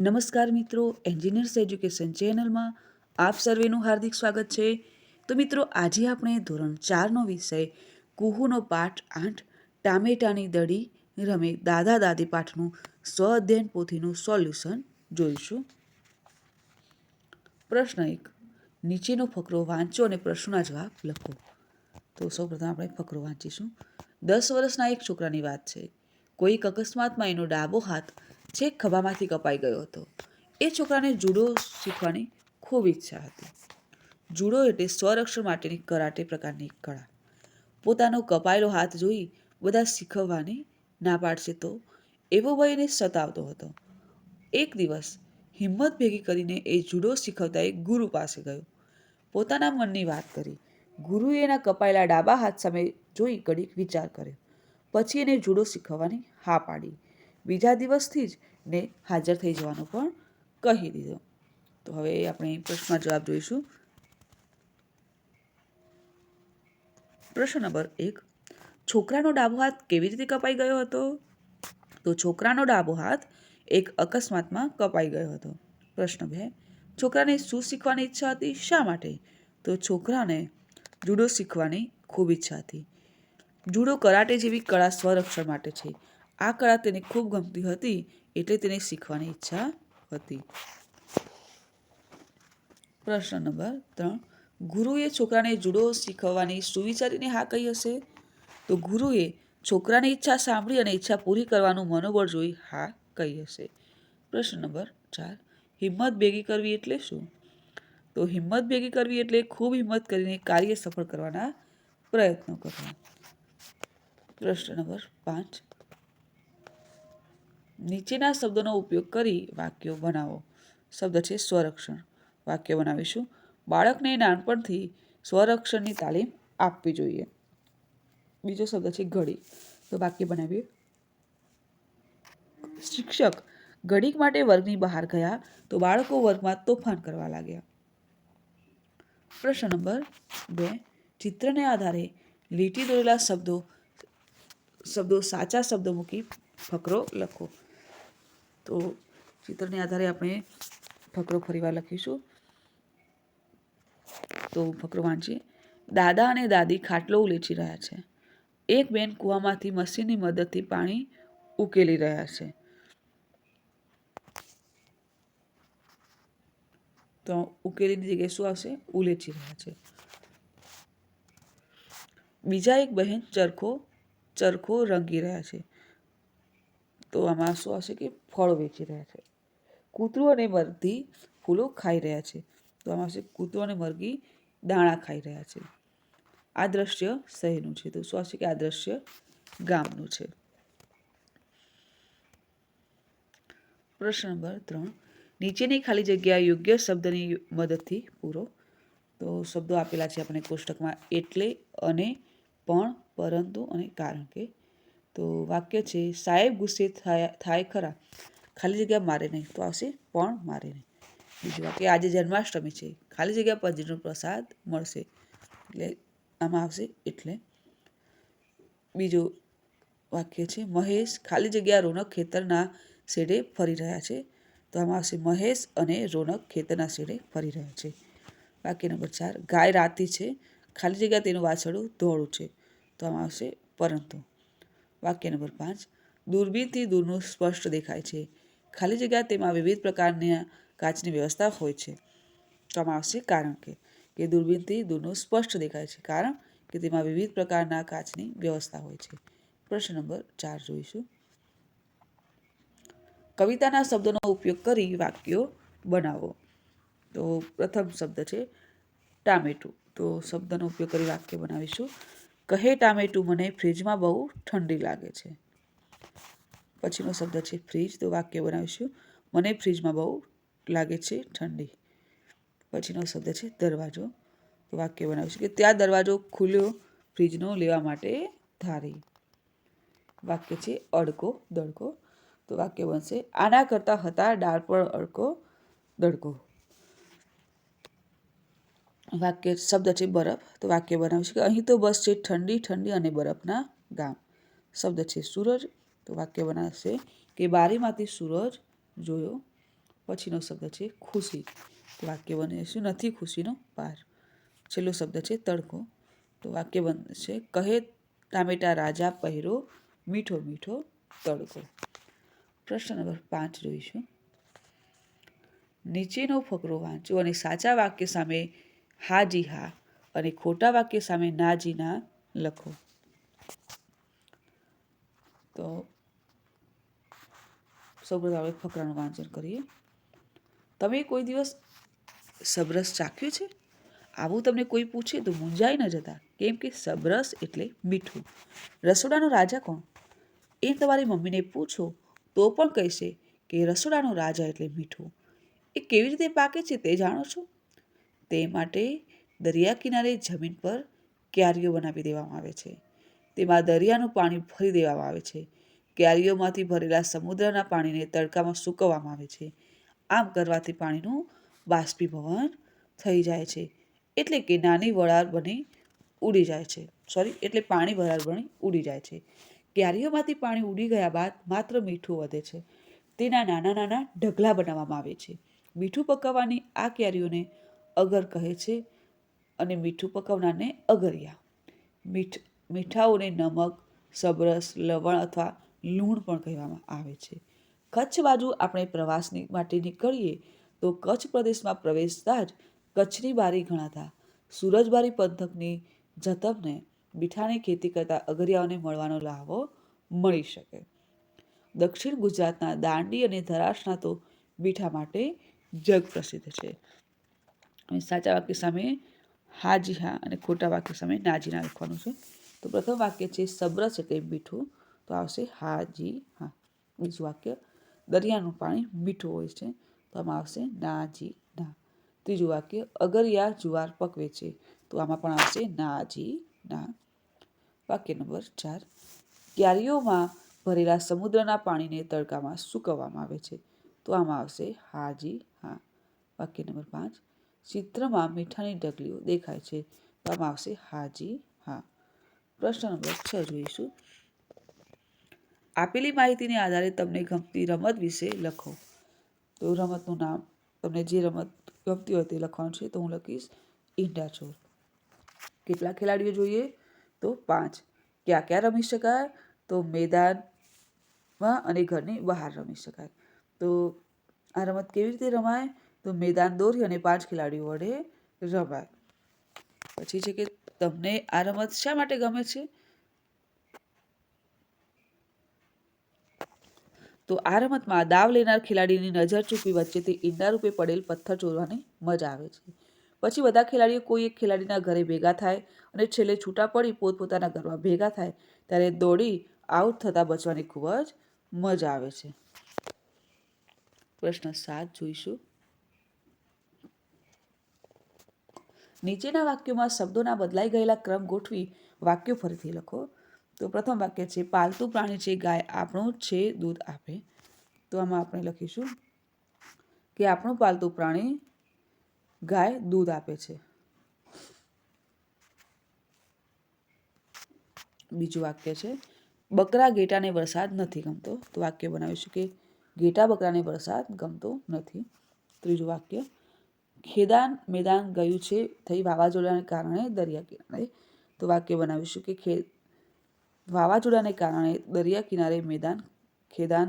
નમસ્કાર મિત્રો, engineers education ચેનલમાં આપ સર્વેનું હાર્દિક સ્વાગત છે. તો મિત્રો, આજે આપણે ધોરણ 4નો વિષય કુહુનો પાઠ 8 ટામેટાની દડી રમે દાદા દાદી પાઠનું સ્વ અધ્યયન પોથીનું સોલ્યુશન જોઈશું. પ્રશ્ન 1. નીચેનો ફકરો વાંચો અને પ્રશ્નોના જવાબ લખો. તો સૌપ્રથમ આપણે ફકરો વાંચીશું. 10 વર્ષના એક છોકરાની વાત છે. કોઈક અકસ્માતમાં એનો ડાબો હાથ છેક ખભામાંથી કપાઈ ગયો હતો. એ છોકરાને જુડો શીખવાની ખૂબ ઈચ્છા હતી. જુડો એટલે સ્વરક્ષણ માટેની કરાટે પ્રકારની કળા. પોતાનો કપાયેલો હાથ જોઈ બધા શીખવવાની ના પાડશે તો એવો ભય એને સતાવતો હતો. એક દિવસ હિંમત ભેગી કરીને એ જુડો શીખવતા એક ગુરુ પાસે ગયો. પોતાના મનની વાત કરી. ગુરુએ એના કપાયેલા ડાબા હાથ સામે જોઈ ઘડીક વિચાર કર્યો. પછી એને જુડો શીખવવાની હા પાડી. બીજા દિવસથી જ ને હાજર થઈ જવાનું પણ કહી દીધું. તો હવે આપણે પ્રશ્નના જવાબ જોઈશું. પ્રશ્ન નંબર 1. છોકરાનો ડાબો હાથ કેવી રીતે કપાઈ ગયો હતો? તો છોકરાનો ડાબો હાથ એક અકસ્માતમાં કપાઈ ગયો હતો. પ્રશ્ન 2. છોકરાને શું શીખવાની ઈચ્છા હતી? શા માટે? તો છોકરાને જુડો શીખવાની ખૂબ ઈચ્છા હતી. જુડો કરાટે જેવી કળા સ્વરક્ષણ માટે છે. આ કળા તેને ખૂબ ગમતી હતી એટલે તેને શીખવાની ઈચ્છા હતી. પ્રશ્ન નંબર 3. ગુરુએ છોકરાને જુડો શીખવવાની શું વિચારીને હા કહી હશે? તો ગુરુએ છોકરાની ઈચ્છા સાંભળી અને ઈચ્છા પૂરી કરવાનું મનોબળ જોઈ હા કહી હશે. પ્રશ્ન નંબર 4. હિંમત ભેગી કરવી એટલે શું? તો હિંમત ભેગી કરવી એટલે ખૂબ હિંમત કરીને કાર્ય સફળ કરવાના પ્રયત્નો કરવા. પ્રશ્ન નંબર 5. નીચેના શબ્દોનો ઉપયોગ કરી વાક્યો બનાવો. શબ્દ છે સ્વરક્ષણ. વાક્ય બનાવીશું. બાળકને નાનપણથી સ્વરક્ષણની તાલીમ આપવી જોઈએ. બીજો શબ્દ છે ઘડી. તો વાક્ય બનાવીએ. શિક્ષક ઘડીક માટે વર્ગની બહાર ગયા તો બાળકો વર્ગમાં તોફાન કરવા લાગ્યા. પ્રશ્ન નંબર 2. ચિત્રને આધારે લીટી દોરેલા શબ્દો સાચા શબ્દો મૂકી ફકરો લખો. તો ચિત્રને આધારે આપણે ફકરો ફરીવાર લખીશું. તો ફકરો વાંચીએ. દાદા અને દાદી ખાટલો ઉલેચી રહ્યા છે. એક બેન કૂવામાંથી મશીનની મદદથી પાણી ઉકેલી રહ્યા છે. તો ઉકેલીની જગ્યાએ શું આવશે? ઉલેચી રહ્યા છે. બીજા એક બહેન ચરખો રંગી રહ્યા છે. તો આમાં શું આવશે કે ફળો વેચી રહ્યા છે. કૂતરું અને મરઘી ફૂલો ખાઈ રહ્યા છે. તો આમાં આવશે કૂતરો અને મરઘી દાણા ખાઈ રહ્યા છે. આ દ્રશ્ય શહેરનું છે. તો શું આવશે કે આ દ્રશ્ય ગામનું છે. પ્રશ્ન નંબર 3. નીચેની ખાલી જગ્યા યોગ્ય શબ્દની મદદથી પૂરો. તો શબ્દો આપેલા છે આપણે કોષ્ટકમાં. એટલે, અને, પણ, પરંતુ અને કારણ કે. તો વાક્ય છે સાહેબ ગુસ્સે થાય ખરા, ખાલી જગ્યા મારે નહીં. તો આવશે પણ મારે નહીં. બીજું વાક્ય આજે જન્માષ્ટમી છે, ખાલી જગ્યા પંજીનો પ્રસાદ મળશે. એટલે આમાં આવશે એટલે. બીજું વાક્ય છે મહેશ ખાલી જગ્યા રોનક ખેતરના શેડે ફરી રહ્યા છે. તો આમાં આવશે મહેશ અને રોનક ખેતરના શેડે ફરી રહ્યા છે. વાક્ય નંબર 4. ગાય રાતી છે, ખાલી જગ્યા તેનું વાછરડું ધોળું છે. તો આમાં આવશે પરંતુ. વાક્ય નંબર 5. દૂરબીનથી દૂરનું સ્પષ્ટ દેખાય છે, ખાલી જગ્યા તેમાં વિવિધ પ્રકારની કાચની વ્યવસ્થા હોય છે. તો આમાં આવશે કારણ કે દૂરબીનથી દૂરનું સ્પષ્ટ દેખાય છે, કારણ કે તેમાં વિવિધ પ્રકારના કાચની વ્યવસ્થા હોય છે. પ્રશ્ન નંબર 4 જોઈશું. કવિતાના શબ્દોનો ઉપયોગ કરી વાક્યો બનાવો. તો પ્રથમ શબ્દ છે ટામેટું. તો શબ્દનો ઉપયોગ કરી વાક્ય બનાવીશું. કહે ટામેટું મને ફ્રીજમાં બહુ ઠંડી લાગે છે. પછીનો શબ્દ છે ફ્રીજ. તો વાક્ય બનાવીશું. મને ફ્રીજમાં બહુ લાગે છે ઠંડી. પછીનો શબ્દ છે દરવાજો. તો વાક્ય બનાવીશું કે ત્યાં દરવાજો ખુલ્યો ફ્રીજનો લેવા માટે ધારી. વાક્ય છે અડકો દડકો. તો વાક્ય બનશે આના કરતા હતા ડાળ પર અડકો દડકો. વાક્ય શબ્દ છે બરફ. તો વાક્ય બનાવીશું કે અહીં તો બસ છે ઠંડી ઠંડી અને બરફના ગામ. શબ્દ છે સૂરજ. તો વાક્ય બનાવશે કે બારીમાંથી સૂરજ જોયો. પછીનો શબ્દ છે ખુશી, તો વાક્ય બને છે નથી ખુશીનો પાર. છેલ્લો શબ્દ છે તડકો, તો વાક્ય બનશે કહે ટામેટા રાજા પહેરો મીઠો મીઠો તડકો. પ્રશ્ન નંબર 5 જોઈશું. નીચેનો ફકરો વાંચો અને સાચા વાક્ય સામે હા જી હા અને ખોટા વાક્ય સામે ના જી ના લખો. તો સૌપ્રથમ આપણે ફકરાનું વાંચન કરીએ. તમે કોઈ દિવસ સબરસ ચાખ્યું છે? આવું તમને કોઈ પૂછે તો મૂંઝાઈ ન જતા, કેમ કે સબરસ એટલે મીઠું. રસોડાનો રાજા કોણ? એ તમારી મમ્મીને પૂછો તો પણ કહેશે કે રસોડાનો રાજા એટલે મીઠું. એ કેવી રીતે પાકે છે તે જાણો છો? તે માટે દરિયા કિનારે જમીન પર ક્યારીઓ બનાવી દેવામાં આવે છે. તેમાં દરિયાનું પાણી ભરી દેવામાં આવે છે. ક્યારીઓમાંથી ભરેલા સમુદ્રના પાણીને તડકામાં સૂકવવામાં આવે છે. આમ કરવાથી પાણીનું બાષ્પીભવન થઈ જાય છે, એટલે કે નાની વરાળ બની ઉડી જાય છે. એટલે પાણી વરાળ બની ઉડી જાય છે. ક્યારીઓમાંથી પાણી ઉડી ગયા બાદ માત્ર મીઠું વધે છે. તેના નાના નાના ઢગલા બનાવવામાં આવે છે. મીઠું પકાવવાની આ ક્યારીઓને અગર કહે છે અને મીઠું પકાવનારને અગરિયા. મીઠાઓને નમક, સબરસ, લવણ અથવા લૂણ પણ કહેવામાં આવે છે. કચ્છ બાજુ આપણે પ્રવાસની માટે નીકળીએ તો કચ્છ પ્રદેશમાં પ્રવેશતા જ કચ્છની બારી ગણાતા સુરજબારી પંથકની જતમને મીઠાની ખેતી કરતા અગરિયાઓને મળવાનો લાહવો મળી શકે. દક્ષિણ ગુજરાતના દાંડી અને ધરાસણા તો મીઠા માટે જગ પ્રસિદ્ધ છે. અને સાચા વાક્ય સામે હા જી હા અને ખોટા વાક્ય સામે ના જી ના લખવાનું છે. તો પ્રથમ વાક્ય છે સબરસ એટલે મીઠું, તો આવશે હા જી હા. બીજું વાક્ય દરિયાનું પાણી મીઠું હોય છે, તો આમાં આવશે ના જી ના. ત્રીજું વાક્ય અગરિયા જુવાર પકવે છે, તો આમાં પણ આવશે ના જી ના. વાક્ય નંબર 4 ક્યારીઓમાં ભરેલા સમુદ્રના પાણીને તડકામાં સૂકવવામાં આવે છે, તો આમાં આવશે હા જી હા. વાક્ય નંબર 5 ચિત્રમાં મીઠાની ઢગલીઓ દેખાય છે, તો આમાં આવશે હા જી હા. પ્રશ્ન નંબર 6 જોઈશું. આપેલી માહિતીને આધારે તમને ગમતી રમત વિશે લખો. તો રમતનું નામ, તમને જે રમત ગમતી હોય તે લખવાનું છે. તો હું લખીશ ઈંડાચોર. કેટલા ખેલાડીઓ જોઈએ? તો 5. ક્યાં ક્યાં રમી શકાય? તો મેદાનમાં અને ઘરની બહાર રમી શકાય. તો આ રમત કેવી રીતે રમાય? તો મેદાન દોરી અને 5 ખેલાડીઓ વડે રમાય. પછી છે કે તમને આ રમત શા માટે ગમે છે? તો આ રમતમાં દાવ લેનાર ખેલાડીની નજર ચૂકવી વચ્ચેથી ઈંડા રૂપે પડેલ પથ્થર ચોરવાની મજા આવે છે. પછી બધા ખેલાડીઓ કોઈ એક ખેલાડીના ઘરે ભેગા થાય અને છેલ્લે છૂટા પડી પોતપોતાના ઘરમાં ભેગા થાય ત્યારે દોડી આઉટ થતા બચવાની ખૂબ જ મજા આવે છે. પ્રશ્ન 7 જોઈશું. નીચેના વાક્યોમાં શબ્દોના બદલાઈ ગયેલા ક્રમ ગોઠવી વાક્યો ફરીથી લખો. તો પ્રથમ વાક્ય છે પાલતુ પ્રાણી છે ગાય, આપણું છે દૂધ આપે. તો આમાં આપણે લખીશું કે આપણું પાલતુ પ્રાણી ગાય દૂધ આપે છે. બીજું વાક્ય છે બકરા ઘેટાને વરસાદ નથી ગમતો. તો વાક્ય બનાવીશું કે ઘેટા બકરાને વરસાદ ગમતો નથી. ત્રીજું વાક્ય ખેદાન મેદાન ગયું છે થઈ વાવાઝોડાને કારણે દરિયા કિનારે. તો વાક્ય બનાવીશું કે વાવાઝોડાને કારણે દરિયા કિનારે ખેદાન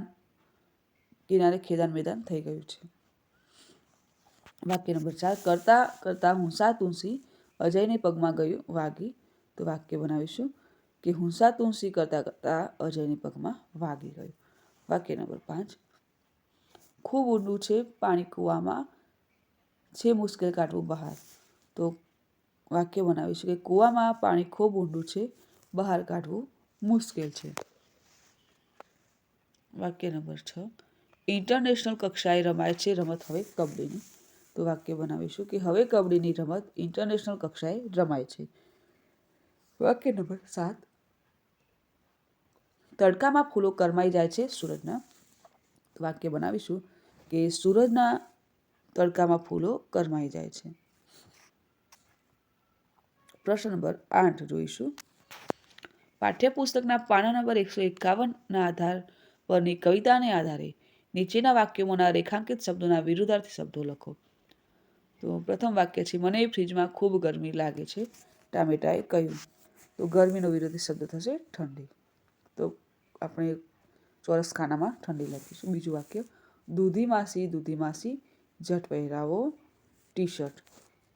મેદાન થઈ ગયું છે. વાક્ય નંબર 4 કરતા કરતા હુંસા તુંસી અજયને પગમાં ગયું વાગી. તો વાક્ય બનાવીશું કે હુંસા તુંસી કરતા કરતા અજયને પગમાં વાગી ગયું. વાક્ય નંબર 5 ખૂબ ઊંડું છે પાણી કૂવામાં છે મુશ્કેલ કાઢવું બહાર. તો વાક્ય બનાવીશું કે કૂવામાં પાણી ખૂબ ઊંડું છે, બહાર કાઢવું મુશ્કેલ છે. વાક્ય નંબર 6 ઇન્ટરનેશનલ કક્ષાએ રમાય છે રમત હવે કબડ્ડીની. તો વાક્ય બનાવીશું કે હવે કબડ્ડીની રમત ઇન્ટરનેશનલ કક્ષાએ રમાય છે. વાક્ય નંબર 7 તડકામાં ફૂલો કરમાઈ જાય છે સૂરજના. તો વાક્ય બનાવીશું કે સૂરજના તડકામાં ફૂલો કરમાઈ જાય છે. પ્રશ્ન નંબર 8 જોઈશું. પાઠ્યપુસ્તકના પાના નંબર 151ના આધાર પરની કવિતાને આધારે નીચેના વાક્યોમાંના રેખાંકિત શબ્દોના વિરુદ્ધાર્થી શબ્દો લખો. તો પ્રથમ વાક્ય છે, મને ફ્રીજમાં ખૂબ ગરમી લાગે છે. ટામેટાએ કહ્યું. તો ગરમીનો વિરોધી શબ્દ થશે ઠંડી. તો આપણે ચોરસ ખાનામાં ઠંડી લખીશું. બીજું વાક્ય, દૂધી માસી ઝટ પહેરાવો ટી શર્ટ.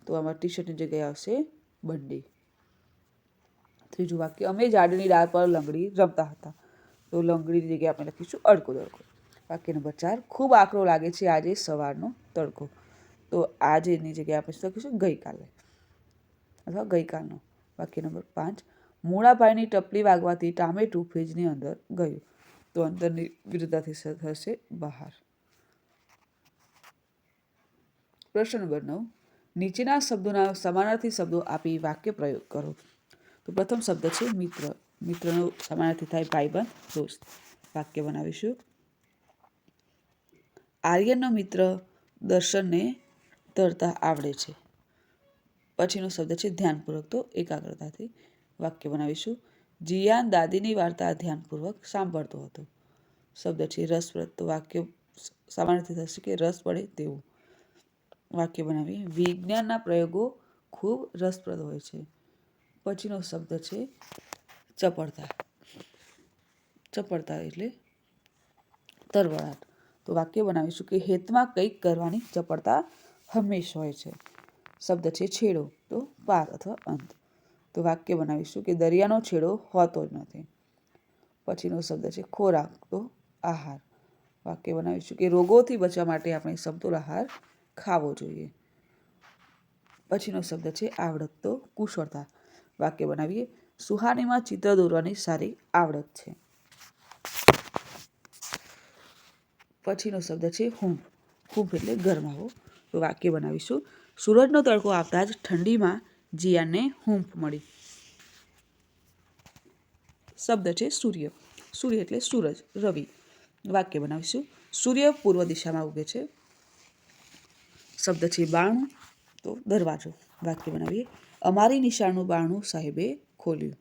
તો આમાં ટી શર્ટની જગ્યાએ આવશે બંડી. ત્રીજું વાક્ય, અમે ઝાડની ડાળ પર લંગડી રમતા હતા. તો લંગડીની જગ્યાએ આપણે લખીશું અડકો દડકો. વાક્ય નંબર 4, ખૂબ આકરો લાગે છે આજે સવારનો તડકો. તો આજેની જગ્યાએ આપણે શું લખીશું ગઈકાલે અથવા ગઈકાલનો. વાક્ય નંબર 5, મૂળાભાઈની ટપલી વાગવાથી ટામેટું ફ્રીજની અંદર ગયું. તો અંદરની વિરુદ્ધાર્થી થશે બહાર. પ્રશ્ન નંબર 9, નીચેના શબ્દોના સમાનાર્થી શબ્દો આપી વાક્ય પ્રયોગ કરો. તો પ્રથમ શબ્દ છે મિત્ર. મિત્રનો સમાનાર્થી થાય ભાઈબંધ, દોસ્ત. વાક્ય બનાવીશું. આર્યનનો મિત્ર દર્શનને તરતા આવડે છે. પછીનો શબ્દ છે ધ્યાનપૂર્વક, તો એકાગ્રતાથી. વાક્ય બનાવીશું. જીયાન દાદીની વાર્તા ધ્યાનપૂર્વક સાંભળતો હતો. શબ્દ છે રસપ્રદ. તો વાક્ય સમાનાર્થી થશે કે રસ પડે તેવું. વાક્ય બનાવીએ. વિજ્ઞાનના પ્રયોગો ખૂબ રસપ્રદ હોય છે. પછીનો શબ્દ છે ચપળતા. ચપળતા એટલે તરવડાટ. તો વાક્ય બનાવીશું કે હેતમાં કંઈક કરવાની ચપળતા હંમેશ હોય છે. શબ્દ છે છેડો. તો પાર અથવા અંત. તો વાક્ય બનાવીશું કે દરિયાનો છેડો હોતો જ નથી. પછીનો શબ્દ છે ખોરાક. તો આહાર. વાક્ય બનાવીશું કે રોગોથી બચવા માટે આપણે સમતોલ આહાર ખાવો જોઈએ. પછીનો શબ્દ છે આવડત. તો કુશળતા. વાક્ય બનાવીએ. સુહાનીમાં ચિત્ર દોરવાની સારી આવડત છે. પછીનો શબ્દ છે હૂંફ. હૂંફ એટલે ગરમાવો. તો વાક્ય બનાવીશું. સૂરજનો તડકો આવતા જ ઠંડીમાં જીયાનને હૂંફ મળી. શબ્દ છે સૂર્ય. સૂર્ય એટલે સૂરજ, રવિ. વાક્ય બનાવીશું. સૂર્ય પૂર્વ દિશામાં ઉગે છે. શબ્દ છે બારણું. તો દરવાજો. વાક્ય બનાવીએ. અમારી નિશાળનું બારણું સાહેબે ખોલ્યું.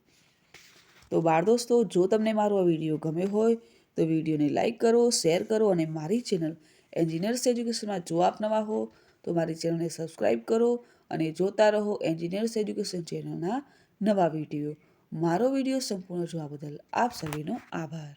તો બાળ દોસ્તો, જો તમને મારો આ વિડીયો ગમ્યો હોય તો વિડીયોને લાઈક કરો, શેર કરો અને મારી ચેનલ એન્જિનિયર્સ એજ્યુકેશનમાં જો આપ નવા હો તો મારી ચેનલને સબસ્ક્રાઈબ કરો અને જોતા રહો એન્જિનિયર્સ એજ્યુકેશન ચેનલના નવા વિડીયો. મારો વિડીયો સંપૂર્ણ જોવા બદલ આપ સર્વેનો આભાર.